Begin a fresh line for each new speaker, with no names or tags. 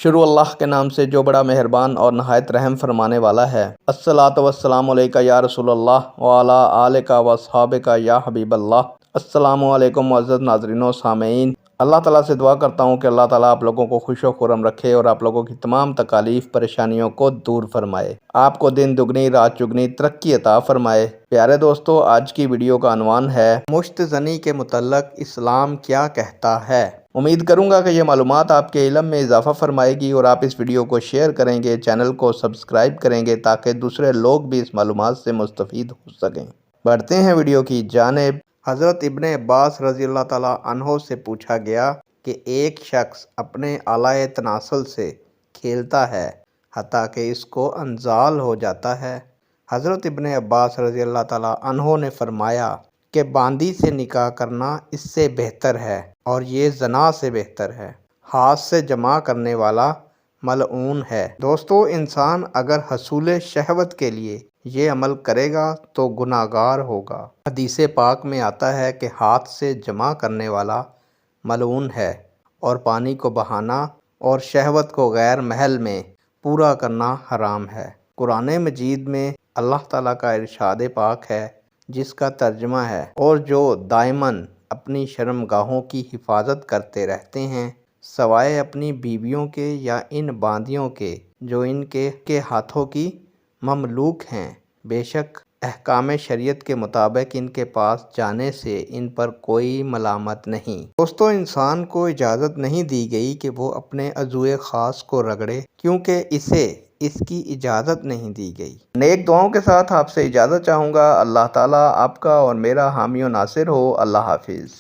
شروع اللہ کے نام سے جو بڑا مہربان اور نہایت رحم فرمانے والا ہے۔ الصلاۃ والسلام علیکہ یا رسول اللہ وعلی آلک واصحابک یا حبیب اللہ۔ السلام علیکم معزز ناظرین و سامعین، اللہ تعالیٰ سے دعا کرتا ہوں کہ اللہ تعالیٰ آپ لوگوں کو خوش و خرم رکھے اور آپ لوگوں کی تمام تکالیف پریشانیوں کو دور فرمائے، آپ کو دن دگنی رات چگنی ترقی عطا فرمائے۔ پیارے دوستو، آج کی ویڈیو کا عنوان ہے مشت زنی کے متعلق اسلام کیا کہتا ہے۔ امید کروں گا کہ یہ معلومات آپ کے علم میں اضافہ فرمائے گی اور آپ اس ویڈیو کو شیئر کریں گے، چینل کو سبسکرائب کریں گے تاکہ دوسرے لوگ بھی اس معلومات سے مستفید ہو سکیں۔ بڑھتے ہیں ویڈیو کی جانب۔ حضرت ابن عباس رضی اللہ تعالیٰ عنہ سے پوچھا گیا کہ ایک شخص اپنے آلائے تناسل سے کھیلتا ہے حتیٰ کہ اس کو انزال ہو جاتا ہے۔ حضرت ابن عباس رضی اللہ تعالیٰ عنہ نے فرمایا کہ باندی سے نکاح کرنا اس سے بہتر ہے اور یہ زنا سے بہتر ہے۔ ہاتھ سے جمع کرنے والا ملعون ہے۔ دوستو، انسان اگر حصول شہوت کے لیے یہ عمل کرے گا تو گناہ گار ہوگا۔ حدیث پاک میں آتا ہے کہ ہاتھ سے جمع کرنے والا ملعون ہے اور پانی کو بہانا اور شہوت کو غیر محل میں پورا کرنا حرام ہے۔ قرآن مجید میں اللہ تعالیٰ کا ارشاد پاک ہے جس کا ترجمہ ہے، اور جو دائماً اپنی شرمگاہوں کی حفاظت کرتے رہتے ہیں سوائے اپنی بیویوں کے یا ان باندیوں کے جو ان کے ہاتھوں کی مملوک ہیں، بے شک احکام شریعت کے مطابق ان کے پاس جانے سے ان پر کوئی ملامت نہیں۔ دوستو، انسان کو اجازت نہیں دی گئی کہ وہ اپنے عضو خاص کو رگڑے کیونکہ اسے اس کی اجازت نہیں دی گئی۔ نیک دعاؤں کے ساتھ آپ سے اجازت چاہوں گا۔ اللہ تعالیٰ آپ کا اور میرا حامی و ناصر ہو۔ اللہ حافظ۔